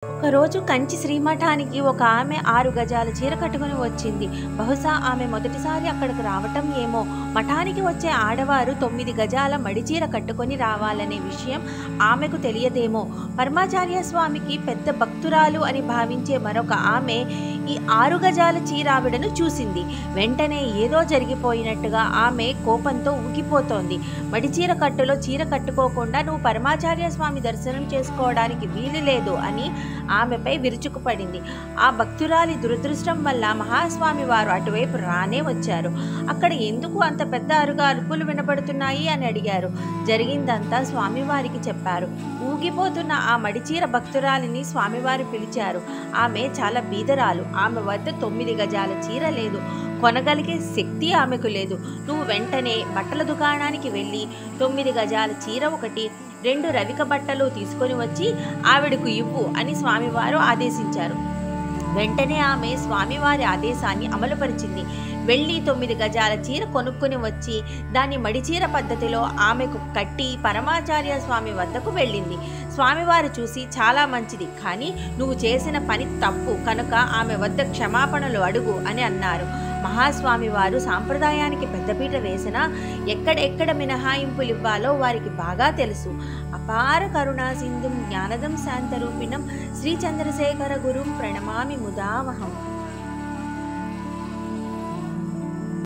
ఒకరోజు కంచి శ్రీమఠానికి ఒక ఆమె 6 గజాల చీర కట్టుకుని వచ్చింది. బహుశా ఆమె మొదటిసారి అక్కడికి రావటం ఏమో. మఠానికి వచ్చే ఆడవారు 9 గజాల మడిచీర కట్టుకొని రావాలనే విషయం ఆమెకు తెలియదేమో. పరమాచార్య స్వామికి పెద్ద భక్తురాలు అని భావించే మరొక ఆమె ఈ 6 గజాల చీరావిడను చూసింది. వెంటనే ఏదో జరిగిపోయినట్టుగా ఆమె కోపంతో ఊగిపోతోంది. మడిచీర కట్టులో చీర కట్టుకోకుండా నువ్వు పరమాచార్య స్వామి దర్శనం చేసుకోవడానికి వీలు లేదు అని ఆమెపై విరుచుకుపడింది. ఆ భక్తురాలి దురదృష్టం వల్ల మహాస్వామి వారు అటువైపు రానే వచ్చారు. అక్కడ ఎందుకు అంత పెద్ద అరుపులు వినపడుతున్నాయి అని అడిగారు. జరిగిందంతా స్వామివారికి చెప్పారు. ఊగిపోతున్న ఆ మడిచీర భక్తురాలిని స్వామివారు పిలిచారు. ఆమె చాలా బీదరాలు. ఆమె వద్ద 9 గజాల చీర లేదు. కొనగలిగే శక్తి ఆమెకు లేదు. నువ్వు వెంటనే బట్టల దుకాణానికి వెళ్ళి 9 గజాల చీర ఒకటి 2 రవిక బట్టలు తీసుకొని వచ్చి ఆవిడకు ఇవ్వు అని స్వామివారు ఆదేశించారు. వెంటనే ఆమె స్వామివారి ఆదేశాన్ని అమలుపరిచింది. వెళ్ళి 9 గజాల చీర కొనుక్కొని వచ్చి దాన్ని మడిచీర పద్ధతిలో ఆమెకు కట్టి పరమాచార్య స్వామి వద్దకు వెళ్ళింది. స్వామివారు చూసి చాలా మంచిది, కానీ నువ్వు చేసిన పని తప్పు కనుక ఆమె వద్ద క్షమాపణలు అడుగు అని అన్నారు. మహాస్వామి వారు సాంప్రదాయానికి పెద్దపీట వేసినా ఎక్కడెక్కడ మినహాయింపులు ఇవ్వాలో వారికి బాగా తెలుసు. అపార కరుణా సింధుం జ్ఞానదం శాంతరూపిణం శ్రీ చంద్రశేఖర గురుం ప్రణమామి ముదావహం.